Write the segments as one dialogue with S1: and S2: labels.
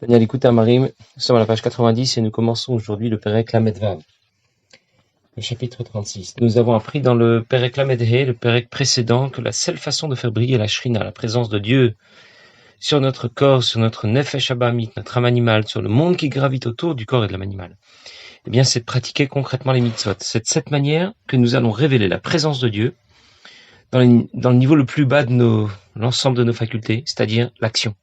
S1: Daniel, écoute, Marim, nous sommes à la page 90 et nous commençons aujourd'hui le Perek Lamed Vav, le chapitre 36. Nous avons appris dans le Perek Lamed He, le Perek précédent, que la seule façon de faire briller la Shrina, la présence de Dieu, sur notre corps, sur notre Nefesh Abamit, notre âme animale, sur le monde qui gravite autour du corps et de l'âme animale, eh bien, c'est de pratiquer concrètement les mitzvot. C'est de cette manière que nous allons révéler la présence de Dieu dans le niveau le plus bas de l'ensemble de nos facultés, c'est-à-dire l'action.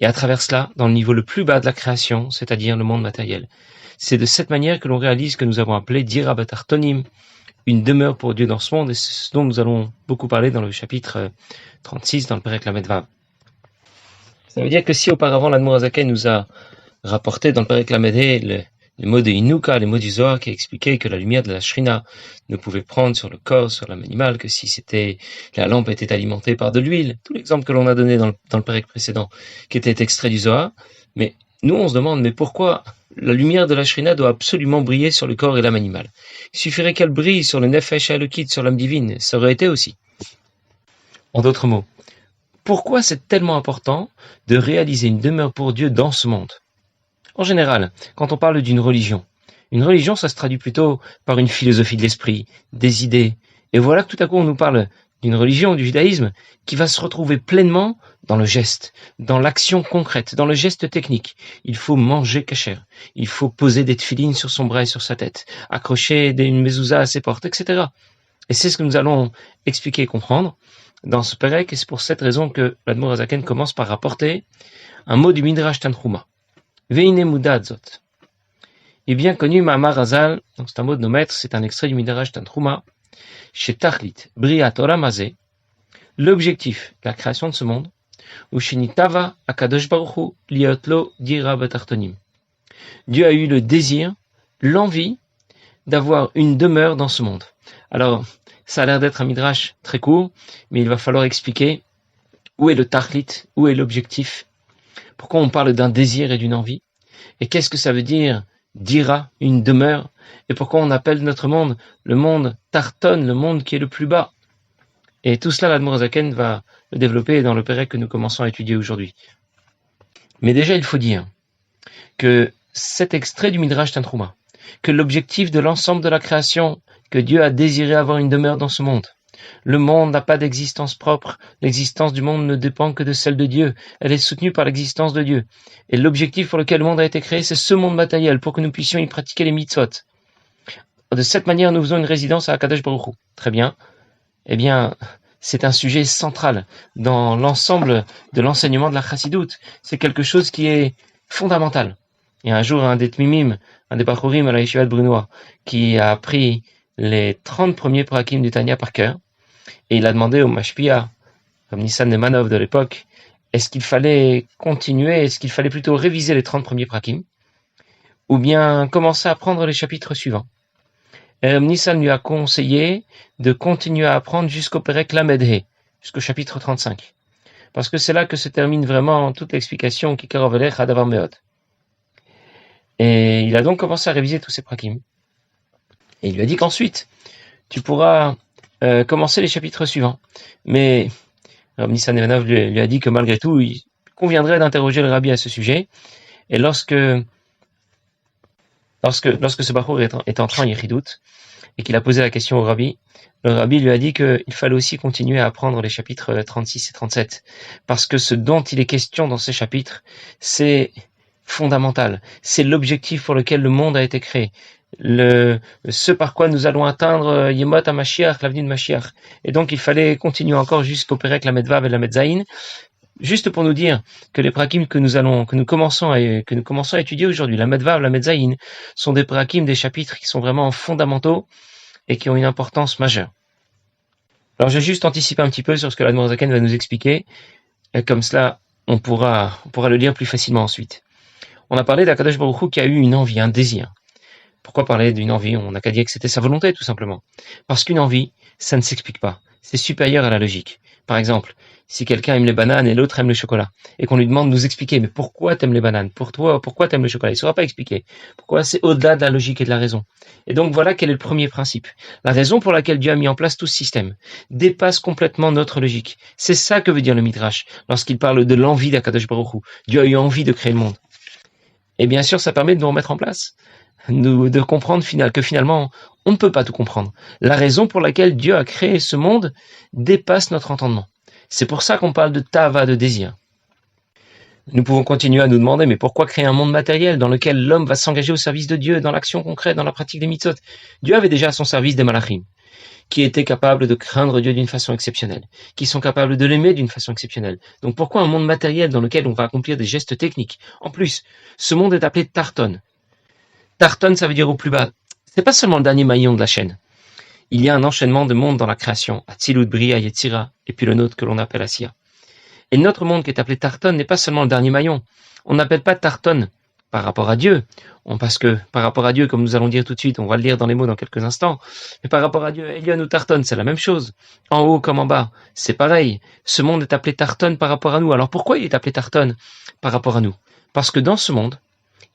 S1: Et à travers cela, dans le niveau le plus bas de la création, c'est-à-dire le monde matériel. C'est de cette manière que l'on réalise que nous avons appelé Dira Batartonim, une demeure pour Dieu dans ce monde, et c'est ce dont nous allons beaucoup parler dans le chapitre 36, dans le Perek Lamed Vav. Ça veut dire que si auparavant l'Admor Hazaken nous a rapporté dans le Perek Lamed He les mots de Inuka, les mots du Zohar qui expliquaient que la lumière de la Shrina ne pouvait prendre sur le corps, sur l'âme animale, que si la lampe était alimentée par de l'huile, tout l'exemple que l'on a donné dans le Perek précédent, qui était extrait du Zohar. Mais nous, on se demande, mais pourquoi la lumière de la Shrina doit absolument briller sur le corps et l'âme animale? Il suffirait qu'elle brille sur le Nefesh Elokit, sur l'âme divine, ça aurait été aussi. En d'autres mots, pourquoi c'est tellement important de réaliser une demeure pour Dieu dans ce monde? En général, quand on parle d'une religion, une religion, ça se traduit plutôt par une philosophie de l'esprit, des idées. Et voilà que tout à coup, on nous parle d'une religion, du judaïsme, qui va se retrouver pleinement dans le geste, dans l'action concrète, dans le geste technique. Il faut manger kasher, il faut poser des tefilines sur son bras et sur sa tête, accrocher une mezouza à ses portes, etc. Et c'est ce que nous allons expliquer et comprendre dans ce Perek, et c'est pour cette raison que l'Admor Hazaken commence par rapporter un mot du Midrash Tanchuma. Veine Mudadzot. Il est bien connu, Ma'amar Hazal, donc c'est un mot de nos maîtres, c'est un extrait du Midrash Tanchuma, chez Tachlit, Briat Olam Hazeh, l'objectif de la création de ce monde, ou chez Nitava Akadosh Baruch Hu Liotlo Dira Batartonim. Dieu a eu le désir, l'envie d'avoir une demeure dans ce monde. Alors, ça a l'air d'être un Midrash très court, mais il va falloir expliquer où est le Tachlit, où est l'objectif. Pourquoi on parle d'un désir et d'une envie? Et qu'est-ce que ça veut dire dira, une demeure? Et pourquoi on appelle notre monde le monde Tarton, le monde qui est le plus bas? Et tout cela, l'Admor Hazaken va le développer dans le Perek que nous commençons à étudier aujourd'hui. Mais déjà, il faut dire que cet extrait du Midrash Tanchuma, que l'objectif de l'ensemble de la création, que Dieu a désiré avoir une demeure dans ce monde, le monde n'a pas d'existence propre. L'existence du monde ne dépend que de celle de Dieu. Elle est soutenue par l'existence de Dieu. Et l'objectif pour lequel le monde a été créé, c'est ce monde matériel, pour que nous puissions y pratiquer les mitzvot. De cette manière, nous faisons une résidence à Akadosh Baruch Hu. Très bien. Eh bien, c'est un sujet central dans l'ensemble de l'enseignement de la Chassidoute. C'est quelque chose qui est fondamental. Il y a un jour un des Tmimim, un des Bachurim à la Yeshiva de Brunois, qui a appris les 30 premiers prakim du Tanya par cœur. Et il a demandé au Mashpia, comme Nissan Nemanov de l'époque, est-ce qu'il fallait continuer, est-ce qu'il fallait plutôt réviser les 30 premiers prakim, ou bien commencer à apprendre les chapitres suivants. Et Nissan lui a conseillé de continuer à apprendre jusqu'au Perek Lamed He, jusqu'au chapitre 35. Parce que c'est là que se termine vraiment toute l'explication qui Karov Elech Hadavar Meod. Et il a donc commencé à réviser tous ces prakim. Et il lui a dit qu'ensuite, tu pourras commencer les chapitres suivants. Mais Nissan Nemanov lui a dit que malgré tout, il conviendrait d'interroger le rabbi à ce sujet. Et lorsque ce Bachour est entré en Yechidout, et qu'il a posé la question au rabbi, le rabbi lui a dit qu'il fallait aussi continuer à apprendre les chapitres 36 et 37. Parce que ce dont il est question dans ces chapitres, c'est fondamental. C'est l'objectif pour lequel le monde a été créé. Ce par quoi nous allons atteindre Yemot HaMashiach, l'avenue de Mashiach. Et donc il fallait continuer encore jusqu'au Perek Lamed Vav et Lamed Zayin, juste pour nous dire que les prakim que nous commençons à étudier aujourd'hui, Lamed Vav, Lamed Zayin, sont des prakim, des chapitres qui sont vraiment fondamentaux et qui ont une importance majeure. Alors j'ai juste anticipé un petit peu sur ce que l'Admor Hazaken va nous expliquer, et comme cela on pourra le lire plus facilement ensuite. On a parlé d'Akadosh Baruch Hu qui a eu une envie, un désir. Pourquoi parler d'une envie? On n'a qu'à dire que c'était sa volonté, tout simplement. Parce qu'une envie, ça ne s'explique pas. C'est supérieur à la logique. Par exemple, si quelqu'un aime les bananes et l'autre aime le chocolat, et qu'on lui demande de nous expliquer, mais pourquoi t'aimes les bananes? Pourquoi t'aimes le chocolat? Il ne saura pas expliquer. Pourquoi? C'est au-delà de la logique et de la raison. Et donc voilà quel est le premier principe. La raison pour laquelle Dieu a mis en place tout ce système dépasse complètement notre logique. C'est ça que veut dire le Midrash lorsqu'il parle de l'envie d'Akadosh Baruch Hu. Dieu a eu envie de créer le monde. Et bien sûr, ça permet de nous remettre en place, de comprendre que finalement, on ne peut pas tout comprendre. La raison pour laquelle Dieu a créé ce monde dépasse notre entendement. C'est pour ça qu'on parle de tava, de désir. Nous pouvons continuer à nous demander, mais pourquoi créer un monde matériel dans lequel l'homme va s'engager au service de Dieu, dans l'action concrète, dans la pratique des mitzvot? Dieu avait déjà à son service des malachim, qui étaient capables de craindre Dieu d'une façon exceptionnelle, qui sont capables de l'aimer d'une façon exceptionnelle. Donc pourquoi un monde matériel dans lequel on va accomplir des gestes techniques? En plus, ce monde est appelé Tarton. Tarton, ça veut dire au plus bas. C'est pas seulement le dernier maillon de la chaîne. Il y a un enchaînement de mondes dans la création, Atzilut, Bria, Yetzira, et puis le nôtre que l'on appelle Asiya. Et notre monde qui est appelé Tarton n'est pas seulement le dernier maillon. On n'appelle pas Tarton par rapport à Dieu, parce que par rapport à Dieu, comme nous allons dire tout de suite, on va le lire dans les mots dans quelques instants, mais par rapport à Dieu, Elion ou Tarton, c'est la même chose. En haut comme en bas, c'est pareil. Ce monde est appelé Tarton par rapport à nous. Alors pourquoi il est appelé Tarton par rapport à nous? Parce que dans ce monde,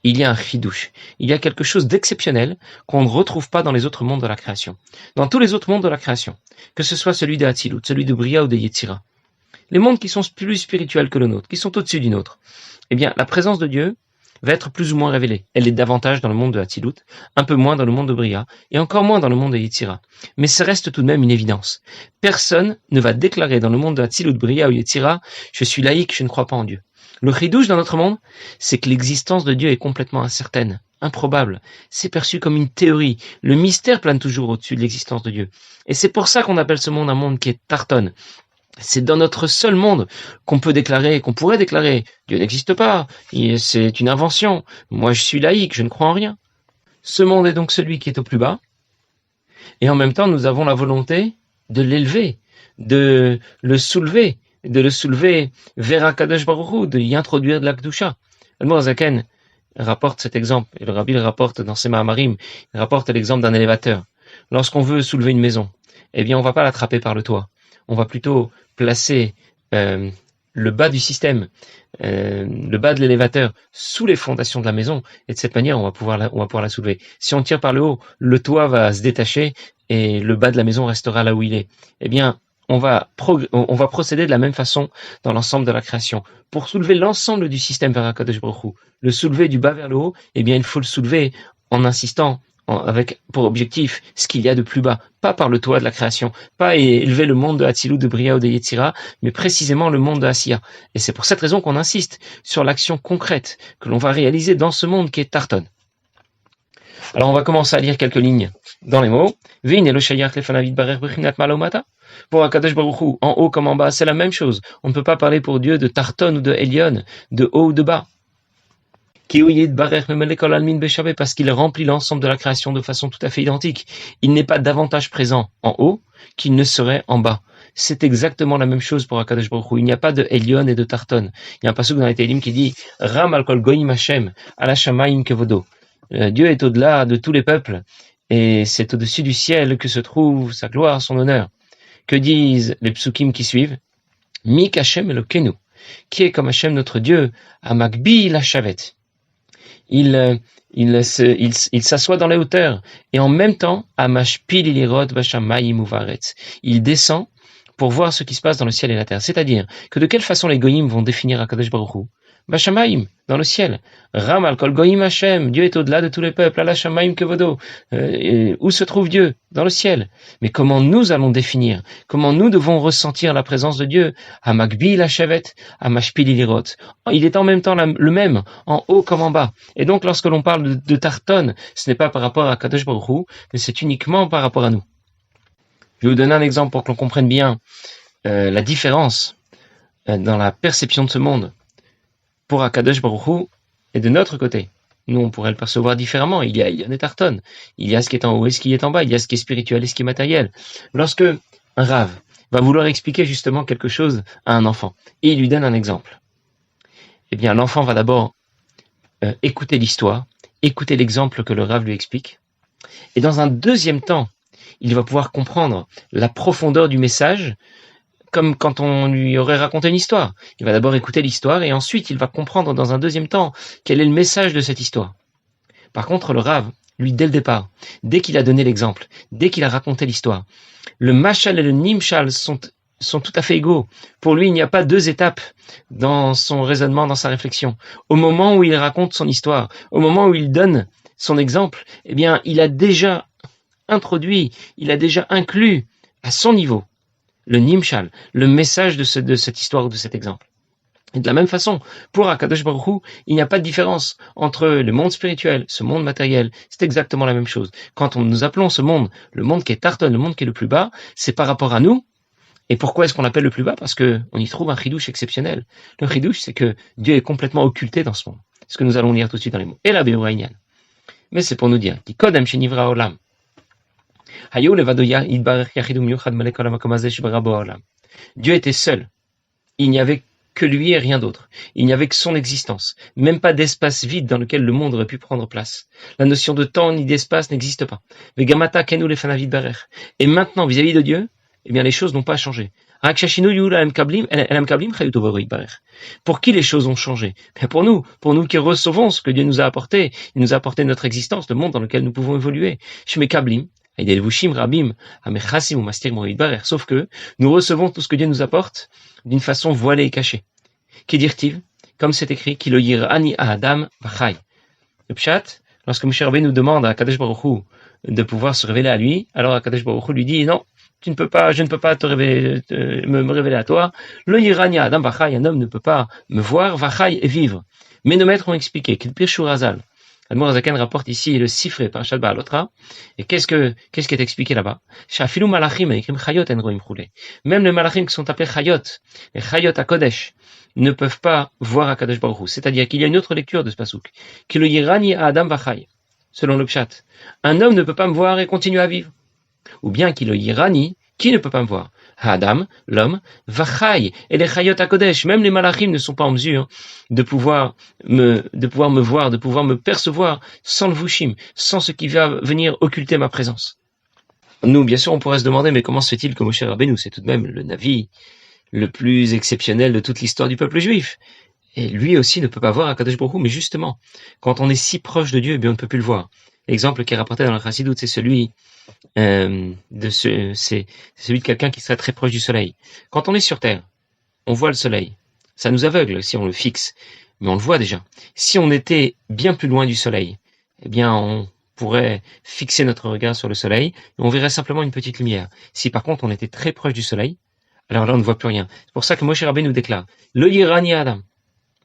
S1: il y a un chidouche, il y a quelque chose d'exceptionnel qu'on ne retrouve pas dans les autres mondes de la création. Dans tous les autres mondes de la création, que ce soit celui de Hatzilut, celui de Bria ou de Yetzira, les mondes qui sont plus spirituels que le nôtre, qui sont au-dessus du nôtre, eh bien, la présence de Dieu va être plus ou moins révélée. Elle est davantage dans le monde de Hatzilut, un peu moins dans le monde de Bria, et encore moins dans le monde de Yetzira. Mais ça reste tout de même une évidence. Personne ne va déclarer dans le monde de Hatzilut, Bria ou Yetzira, je suis laïque, je ne crois pas en Dieu. Le chidouche dans notre monde, c'est que l'existence de Dieu est complètement incertaine, improbable. C'est perçu comme une théorie. Le mystère plane toujours au-dessus de l'existence de Dieu. Et c'est pour ça qu'on appelle ce monde un monde qui est Tarton. C'est dans notre seul monde qu'on pourrait déclarer, Dieu n'existe pas, c'est une invention, moi je suis laïque, je ne crois en rien. Ce monde est donc celui qui est au plus bas, et en même temps nous avons la volonté de l'élever, de le soulever vers Akadosh Baruch Hu, de y introduire de la Kedusha. Admor Zaken rapporte cet exemple, et le Rabbi le rapporte dans ses Mahamarim, il rapporte l'exemple d'un élévateur. Lorsqu'on veut soulever une maison, eh bien on ne va pas l'attraper par le toit. On va plutôt placer le bas du système, le bas de l'élévateur sous les fondations de la maison, et de cette manière on va pouvoir la soulever. Si on tire par le haut, le toit va se détacher et le bas de la maison restera là où il est. Eh bien, on va procéder de la même façon dans l'ensemble de la création. Pour soulever l'ensemble du système vers Akadosh Baruch Hu, le soulever du bas vers le haut, eh bien il faut le soulever en insistant, avec pour objectif ce qu'il y a de plus bas, pas par le toit de la création, pas élever le monde de Hatzilut, de Bria ou de Yetzira, mais précisément le monde de Asiya. Et c'est pour cette raison qu'on insiste sur l'action concrète que l'on va réaliser dans ce monde qui est Tarton. Alors on va commencer à lire quelques lignes dans les mots. Vin elo shayach lefanavid barer bechinat malomata. Pour Akadosh Baruch Hu, en haut comme en bas, c'est la même chose. On ne peut pas parler pour Dieu de Tarton ou de Elion, de haut ou de bas. Parce qu'il remplit l'ensemble de la création de façon tout à fait identique. Il n'est pas davantage présent en haut qu'il ne serait en bas. C'est exactement la même chose pour Akadosh Baruch Hu. Il n'y a pas de Elion et de Tarton. Il y a un passage dans les Télim qui dit Ram al kol goyim Hashem ala shamayim kevodo. Dieu est au-delà de tous les peuples et c'est au-dessus du ciel que se trouve sa gloire, son honneur. Que disent les psukim qui suivent? Mik Hashem Elokenu, qui est comme Hashem notre Dieu, Amakbi la Shavet. Il s'assoit dans les hauteurs et en même temps, Amashpil ilirot bashamayim uvaretz. Il descend pour voir ce qui se passe dans le ciel et la terre. C'est-à-dire que de quelle façon les goyim vont définir Akadosh Baruch Hu? Bashamayim, dans le ciel. Ram al kol goyim Hashem, Dieu est au-delà de tous les peuples. Ala shamayim kevodo. Où se trouve Dieu? Dans le ciel. Mais comment nous allons définir? Comment nous devons ressentir la présence de Dieu? Hamakbi la shavet, hamashpil ilirot. Il est en même temps le même, en haut comme en bas. Et donc lorsque l'on parle de Tarton, ce n'est pas par rapport à Kadosh Baruch Hu, mais c'est uniquement par rapport à nous. Je vais vous donner un exemple pour que l'on comprenne bien la différence dans la perception de ce monde pour Akadosh Baruch Hu et de notre côté. Nous, on pourrait le percevoir différemment. Il y a des Tarton. Il y a ce qui est en haut et ce qui est en bas. Il y a ce qui est spirituel et ce qui est matériel. Lorsque un Rav va vouloir expliquer justement quelque chose à un enfant et il lui donne un exemple, eh bien, l'enfant va d'abord écouter l'histoire, écouter l'exemple que le Rav lui explique. Et dans un deuxième temps, il va pouvoir comprendre la profondeur du message comme quand on lui aurait raconté une histoire. Il va d'abord écouter l'histoire et ensuite il va comprendre dans un deuxième temps quel est le message de cette histoire. Par contre, le Rav, lui, dès le départ, dès qu'il a donné l'exemple, dès qu'il a raconté l'histoire, le Mashal et le Nimshal sont sont tout à fait égaux. Pour lui, il n'y a pas deux étapes dans son raisonnement, dans sa réflexion. Au moment où il raconte son histoire, au moment où il donne son exemple, eh bien, il a déjà introduit, il a déjà inclus à son niveau le nimshal, le message de cette histoire ou de cet exemple. Et de la même façon, pour Akadosh Baruch Hu, il n'y a pas de différence entre le monde spirituel, ce monde matériel. C'est exactement la même chose. Quand nous appelons ce monde, le monde qui est Tarton, le monde qui est le plus bas, c'est par rapport à nous. Et pourquoi est-ce qu'on l'appelle le plus bas? Parce que on y trouve un chidouche exceptionnel. Le chidouche, c'est que Dieu est complètement occulté dans ce monde. C'est ce que nous allons lire tout de suite dans les mots. Et la Beouraïnian. Mais c'est pour nous dire, qui kodem shenivra olam. Dieu était seul. Il n'y avait que lui et rien d'autre. Il n'y avait que son existence. Même pas d'espace vide dans lequel le monde aurait pu prendre place. La notion de temps ni d'espace n'existe pas. Et maintenant, vis-à-vis de Dieu, eh bien, les choses n'ont pas changé. Pour qui les choses ont changé? Bien pour nous qui recevons ce que Dieu nous a apporté. Il nous a apporté notre existence, le monde dans lequel nous pouvons évoluer. Sauf que nous recevons tout ce que Dieu nous apporte d'une façon voilée et cachée. Qu'est-il? Comme c'est écrit, Ki lo yirani à Adam vachai. Le pshat, lorsque Moshe Rabbeinu nous demande à Kadosh Baruch Hu de pouvoir se révéler à lui, alors Kadosh Baruch Hu lui dit non, je ne peux pas te révéler, me révéler à toi. Lo yirani à Adam vachai, un homme ne peut pas me voir, vachai et vivre. Mais nos maîtres ont expliqué qu'il Pirshur Hazal. Admor Zaken rapporte ici le sifré par Shabbat Ba'alotra. Et qu'est-ce qui est expliqué là-bas? Même les malachim qui sont appelés chayot, les chayot à Kodesh, ne peuvent pas voir à Kadosh Baruch Hu. C'est-à-dire qu'il y a une autre lecture de ce pasouk. Ki lo yirani à Adam vachai. Selon le pshat. Un homme ne peut pas me voir et continuer à vivre. Ou bien ki lo yirani, qui ne peut pas me voir? Adam, l'homme, vachai, et les chayot à Kodesh, même les malachim ne sont pas en mesure de pouvoir me voir, de pouvoir me percevoir sans le vushim, sans ce qui va venir occulter ma présence. Nous, bien sûr, on pourrait se demander, mais comment se fait-il que Moshe Rabbeinu, c'est tout de même le Navi le plus exceptionnel de toute l'histoire du peuple juif? Et lui aussi ne peut pas voir Akadosh Baruch Hu, mais justement, quand on est si proche de Dieu, eh bien, on ne peut plus le voir. L'exemple qui est rapporté dans le Chassidoute, c'est celui c'est celui de quelqu'un qui serait très proche du soleil. Quand on est sur Terre, on voit le soleil. Ça nous aveugle si on le fixe, mais on le voit déjà. Si on était bien plus loin du soleil, eh bien, on pourrait fixer notre regard sur le soleil et on verrait simplement une petite lumière. Si par contre on était très proche du soleil, alors là on ne voit plus rien. C'est pour ça que Moshe Rabbeinu nous déclare Lo yirani Adam.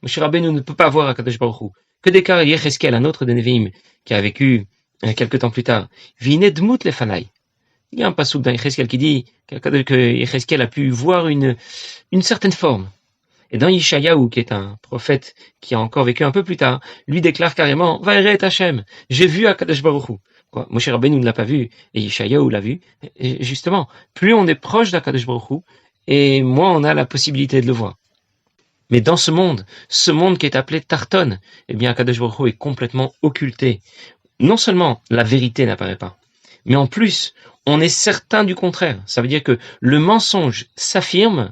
S1: Moshe Rabbeinu ne peut pas voir Akadosh Baruch Hu. Que déclare Yecheskel, un autre des Nevi'im, qui a vécu quelque temps plus tard. Vinedmut lefanai. Il y a un passouk dans Yecheskel qui dit que Yecheskel a pu voir une certaine forme. Et dans Yeshayahu, qui est un prophète qui a encore vécu un peu plus tard, lui déclare carrément Vaeret Hashem, j'ai vu Akadosh Baruch Hu. Quoi, Moshe Rabbeinu ne l'a pas vu, et Yeshayahu l'a vu. Et justement, plus on est proche d'Akadosh Baruch Hu, et moins on a la possibilité de le voir. Mais dans ce monde qui est appelé Tarton, eh bien Akadosh Baruch Hu est complètement occulté. Non seulement la vérité n'apparaît pas, mais en plus, on est certain du contraire. Ça veut dire que le mensonge s'affirme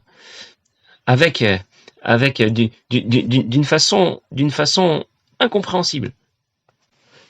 S1: d'une façon incompréhensible.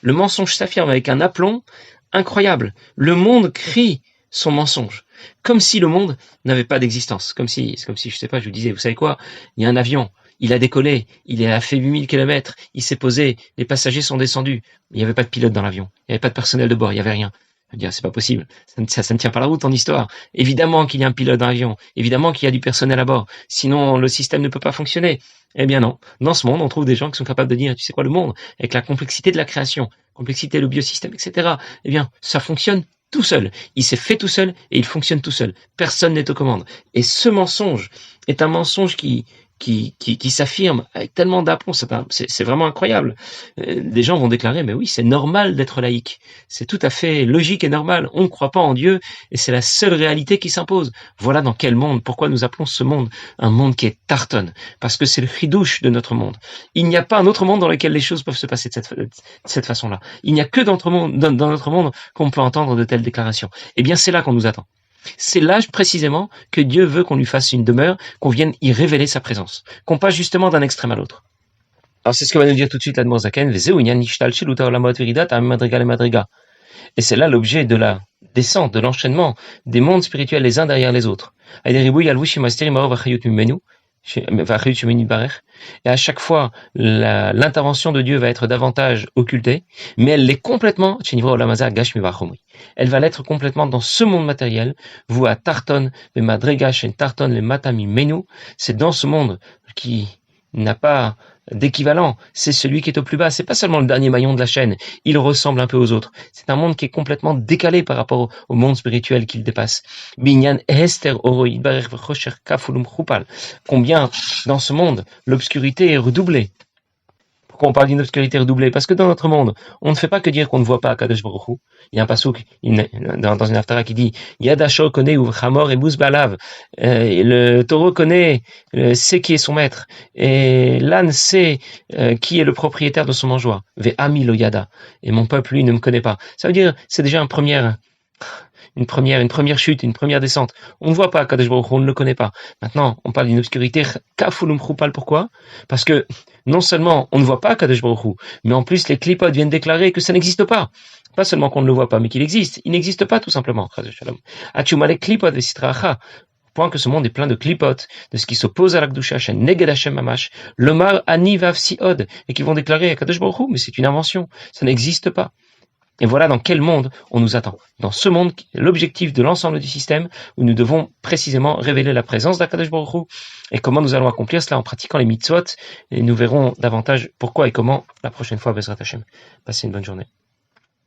S1: Le mensonge s'affirme avec un aplomb incroyable. Le monde crie son mensonge, comme si le monde n'avait pas d'existence. C'est comme si, je sais pas, je vous disais, vous savez quoi? Il y a un avion, il a décollé, il a fait 8000 kilomètres, il s'est posé, les passagers sont descendus. Il n'y avait pas de pilote dans l'avion, il n'y avait pas de personnel de bord, il n'y avait rien. Je veux dire, c'est pas possible. Ça ne tient pas la route en histoire. Évidemment qu'il y a un pilote dans l'avion. Évidemment qu'il y a du personnel à bord. Sinon, le système ne peut pas fonctionner. Eh bien non. Dans ce monde, on trouve des gens qui sont capables de dire, tu sais quoi, le monde, avec la complexité de la création, complexité, le biosystème, etc. Eh bien, ça fonctionne tout seul. Il s'est fait tout seul et il fonctionne tout seul. Personne n'est aux commandes. Et ce mensonge est un mensonge qui s'affirme avec tellement d'aplomb, c'est vraiment incroyable. Des gens vont déclarer, mais oui, c'est normal d'être laïque. C'est tout à fait logique et normal. On ne croit pas en Dieu et c'est la seule réalité qui s'impose. Voilà dans quel monde, pourquoi nous appelons ce monde un monde qui est Tarton. Parce que c'est le chidouche de notre monde. Il n'y a pas un autre monde dans lequel les choses peuvent se passer de cette façon-là. Il n'y a que dans notre monde qu'on peut entendre de telles déclarations. Eh bien, c'est là qu'on nous attend. C'est là précisément que Dieu veut qu'on lui fasse une demeure, qu'on vienne y révéler sa présence, qu'on passe justement d'un extrême à l'autre. Alors c'est ce que va nous dire tout de suite l'Admor Zaken, et c'est là l'objet de la descente, de l'enchaînement des mondes spirituels les uns derrière les autres. Et à chaque fois, l'intervention de Dieu va être davantage occultée, mais elle l'est complètement, elle va l'être complètement dans ce monde matériel, vous à Tarton, les Madregash et Tarton, les Matami Menu, c'est dans ce monde qui n'a pas d'équivalent, c'est celui qui est au plus bas, c'est pas seulement le dernier maillon de la chaîne, il ressemble un peu aux autres, c'est un monde qui est complètement décalé par rapport au monde spirituel qu'il dépasse. Combien dans ce monde l'obscurité est redoublée. Pourquoi on parle d'une obscurité redoublée? Parce que dans notre monde, on ne fait pas que dire qu'on ne voit pas Kadosh Baruch Hu. Il y a un passouk dans une haftara qui dit Yadasho connaît ou Chamor et Bouzbalav. Le taureau connaît, sait qui est son maître. Et l'âne sait qui est le propriétaire de son mangeoire. Ve ami lo yada. Et mon peuple, lui, ne me connaît pas. Ça veut dire, c'est déjà une première chute, une première descente. On ne voit pas Kadosh Baruch Hu, on ne le connaît pas. Maintenant, on parle d'une obscurité kafulum choupal. Pourquoi? Parce que non seulement on ne voit pas Kadosh Baruch Hu, mais en plus les klipot viennent déclarer que ça n'existe pas. Pas seulement qu'on ne le voit pas, mais qu'il existe. Il n'existe pas tout simplement. Point que ce monde est plein de klipot, de ce qui s'oppose à la Kedusha, neged Hashem mamash, lomar ani vav siod, et qui vont déclarer à Kadosh Baruch Hu, mais c'est une invention, ça n'existe pas. Et voilà dans quel monde on nous attend. Dans ce monde, l'objectif de l'ensemble du système, où nous devons précisément révéler la présence d'Akadosh Baruch Hu, et comment nous allons accomplir cela en pratiquant les mitzvot, et nous verrons davantage pourquoi et comment la prochaine fois, Bezrat Hashem. Passez une bonne journée.